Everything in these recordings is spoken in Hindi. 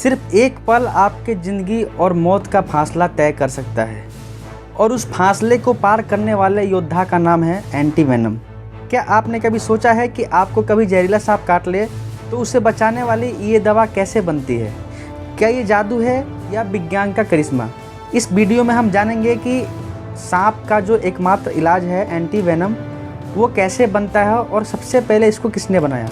सिर्फ एक पल आपके ज़िंदगी और मौत का फासला तय कर सकता है और उस फासले को पार करने वाले योद्धा का नाम है एंटीवेनम। क्या आपने कभी सोचा है कि आपको कभी जहरीला सांप काट ले तो उसे बचाने वाली ये दवा कैसे बनती है? क्या ये जादू है या विज्ञान का करिश्मा? इस वीडियो में हम जानेंगे कि सांप का जो एकमात्र इलाज है एंटीवेनम, वो कैसे बनता है और सबसे पहले इसको किसने बनाया।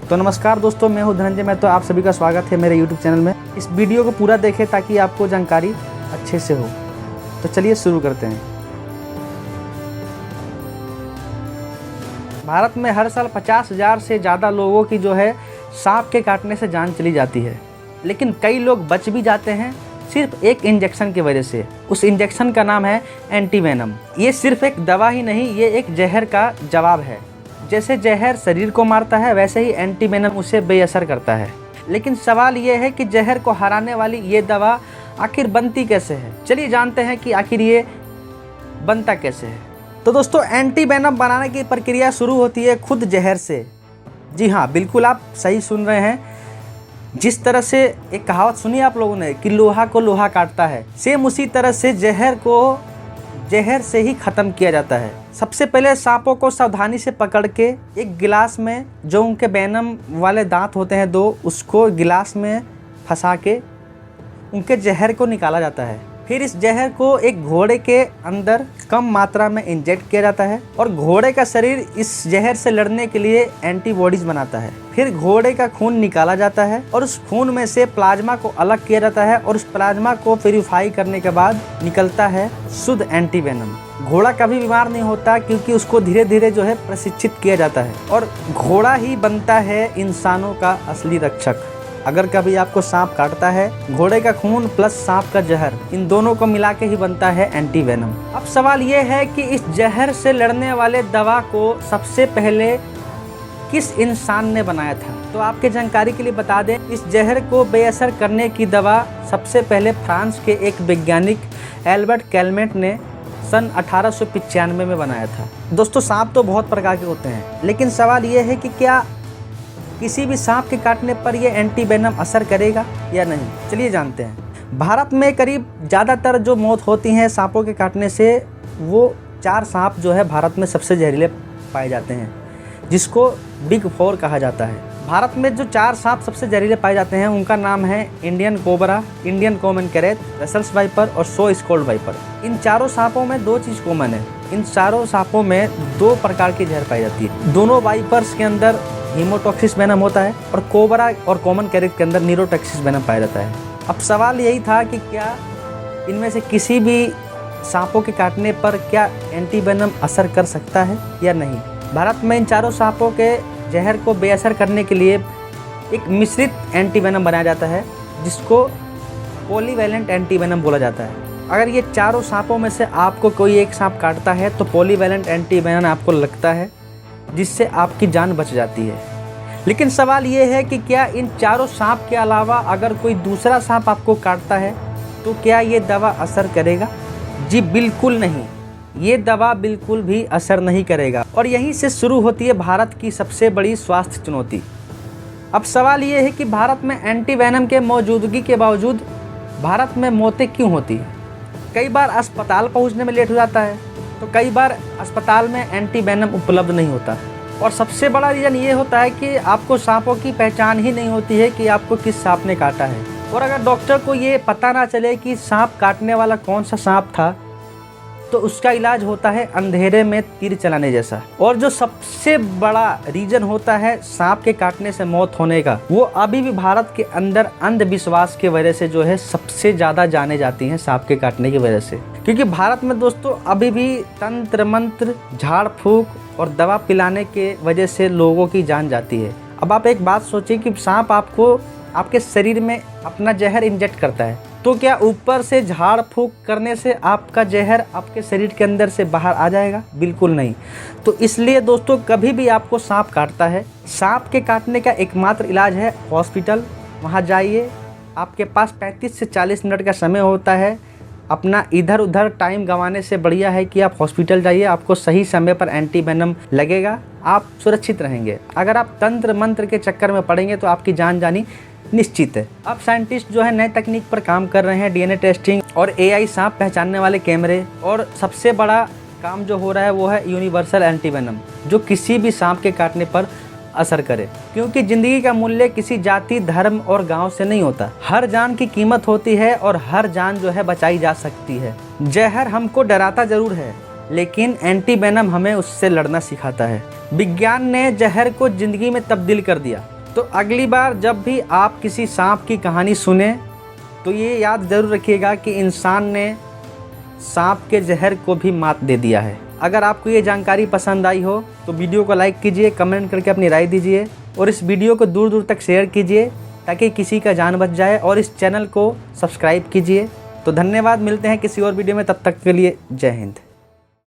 तो नमस्कार दोस्तों, मैं हूं धनंजय महतो। आप सभी का स्वागत है मेरे YouTube चैनल में। इस वीडियो को पूरा देखें ताकि आपको जानकारी अच्छे से हो। तो चलिए शुरू करते हैं। भारत में हर साल 50,000 से ज़्यादा लोगों की जो है सांप के काटने से जान चली जाती है, लेकिन कई लोग बच भी जाते हैं सिर्फ एक इंजेक्शन की वजह से। उस इंजेक्शन का नाम है एंटीवेनम। ये सिर्फ एक दवा ही नहीं, ये एक जहर का जवाब है। जैसे जहर शरीर को मारता है, वैसे ही एंटीवेनम उसे बेअसर करता है। लेकिन सवाल ये है कि जहर को हराने वाली ये दवा आखिर बनती कैसे है। चलिए जानते हैं कि आखिर ये बनता कैसे है। तो दोस्तों, एंटीवेनम बनाने की प्रक्रिया शुरू होती है खुद जहर से। जी हाँ, बिल्कुल आप सही सुन रहे हैं। जिस तरह से एक कहावत सुनी आप लोगों ने कि लोहा को लोहा काटता है, सेम उसी तरह से जहर को जहर से ही ख़त्म किया जाता है। सबसे पहले सांपों को सावधानी से पकड़ के एक गिलास में, जो उनके वेनम वाले दांत होते हैं दो, उसको गिलास में फंसा के उनके जहर को निकाला जाता है। फिर इस जहर को एक घोड़े के अंदर कम मात्रा में इंजेक्ट किया जाता है और घोड़े का शरीर इस जहर से लड़ने के लिए एंटीबॉडीज बनाता है। फिर घोड़े का खून निकाला जाता है और उस खून में से प्लाज्मा को अलग किया जाता है और उस प्लाज्मा को प्यूरिफाई करने के बाद निकलता है शुद्ध एंटीवेनम। घोड़ा कभी बीमार नहीं होता क्योंकि उसको धीरे धीरे जो है प्रशिक्षित किया जाता है और घोड़ा ही बनता है इंसानों का असली रक्षक। अगर कभी आपको सांप काटता है, घोड़े का खून प्लस सांप का जहर, इन दोनों को मिला के ही बनता है एंटीवेनम। अब सवाल ये है कि इस जहर से लड़ने वाले दवा को सबसे पहले किस इंसान ने बनाया था। तो आपके जानकारी के लिए बता दें, इस जहर को बेअसर करने की दवा सबसे पहले फ्रांस के एक वैज्ञानिक एल्बर्ट कैलमेट ने सन 1895 में बनाया था। दोस्तों, सांप तो बहुत प्रकार के होते हैं, लेकिन सवाल ये है कि क्या किसी भी सांप के काटने पर यह एंटीवेनम असर करेगा या नहीं। चलिए जानते हैं। भारत में करीब ज़्यादातर जो मौत होती हैं सांपों के काटने से, वो 4 सांप जो है भारत में सबसे जहरीले पाए जाते हैं, जिसको बिग 4 कहा जाता है। भारत में जो 4 सांप सबसे जहरीले पाए जाते हैं उनका नाम है Indian cobra, Indian common krait, Russell's viper और सो स्कोल्ड वाइपर। इन चारों सांपों में 2 चीज़ कॉमन है। इन चारों सांपों में 2 प्रकार की जहर पाई जाती है। दोनों वाइपर्स के अंदर हीमोटॉक्सिस वेनम होता है और कोबरा और कॉमन कैरेट के अंदर न्यूरोटॉक्सिस वेनम पाया जाता है। अब सवाल यही था कि क्या इनमें से किसी भी सांपों के काटने पर क्या एंटीवेनम असर कर सकता है या नहीं। भारत में इन चारों सांपों के जहर को बेअसर करने के लिए एक मिश्रित एंटीवेनम बनाया जाता है, जिसको पॉलीवैलेंट एंटीवेनम बोला जाता है। अगर ये चारों सांपों में से आपको कोई एक सांप काटता है तो पॉलीवैलेंट एंटीवेनम आपको लगता है, जिससे आपकी जान बच जाती है। लेकिन सवाल ये है कि क्या इन चारों सांप के अलावा अगर कोई दूसरा सांप आपको काटता है तो क्या ये दवा असर करेगा? जी बिल्कुल नहीं, ये दवा बिल्कुल भी असर नहीं करेगा। और यहीं से शुरू होती है भारत की सबसे बड़ी स्वास्थ्य चुनौती। अब सवाल ये है कि भारत में एंटीवेनम के मौजूदगी के बावजूद भारत में मौतें क्यों होती हैं। कई बार अस्पताल पहुंचने में लेट हो जाता है, तो कई बार अस्पताल में एंटीवेनम उपलब्ध नहीं होता। और सबसे बड़ा रीज़न ये होता है कि आपको सांपों की पहचान ही नहीं होती है कि आपको किस सांप ने काटा है। और अगर डॉक्टर को ये पता ना चले कि सांप काटने वाला कौन सा सांप था, तो उसका इलाज होता है अंधेरे में तीर चलाने जैसा। और जो सबसे बड़ा रीज़न होता है सांप के काटने से मौत होने का, वो अभी भी भारत के अंदर अंधविश्वास की वजह से जो है सबसे ज़्यादा जाने जाती हैं सांप के काटने की वजह से। क्योंकि भारत में दोस्तों अभी भी तंत्र मंत्र, झाड़ फूक और दवा पिलाने के वजह से लोगों की जान जाती है। अब आप एक बात सोचिए कि सांप आपको आपके शरीर में अपना जहर इंजेक्ट करता है, तो क्या ऊपर से झाड़ फूक करने से आपका जहर आपके शरीर के अंदर से बाहर आ जाएगा? बिल्कुल नहीं। तो इसलिए दोस्तों, कभी भी आपको सांप काटता है, सांप के काटने का एकमात्र इलाज है हॉस्पिटल। वहाँ जाइए, आपके पास 35 से 40 मिनट का समय होता है। अपना इधर उधर टाइम गंवाने से बढ़िया है कि आप हॉस्पिटल जाइए, आपको सही समय पर एंटीवेनम लगेगा, आप सुरक्षित रहेंगे। अगर आप तंत्र मंत्र के चक्कर में पड़ेंगे तो आपकी जान जानी निश्चित है। अब साइंटिस्ट जो है नए तकनीक पर काम कर रहे हैं, डीएनए टेस्टिंग और एआई सांप पहचानने वाले कैमरे, और सबसे बड़ा काम जो हो रहा है वो है यूनिवर्सल एंटीवेनम, जो किसी भी सांप के काटने पर असर करे। क्योंकि ज़िंदगी का मूल्य किसी जाति, धर्म और गांव से नहीं होता। हर जान की कीमत होती है और हर जान जो है बचाई जा सकती है। जहर हमको डराता ज़रूर है, लेकिन एंटीवेनम हमें उससे लड़ना सिखाता है। विज्ञान ने जहर को ज़िंदगी में तब्दील कर दिया। तो अगली बार जब भी आप किसी सांप की कहानी सुने तो ये याद ज़रूर रखिएगा कि इंसान ने सांप के जहर को भी मात दे दिया है। अगर आपको ये जानकारी पसंद आई हो तो वीडियो को लाइक कीजिए, कमेंट करके अपनी राय दीजिए और इस वीडियो को दूर दूर तक शेयर कीजिए ताकि किसी का जान बच जाए, और इस चैनल को सब्सक्राइब कीजिए। तो धन्यवाद, मिलते हैं किसी और वीडियो में, तब तक के लिए जय हिंद।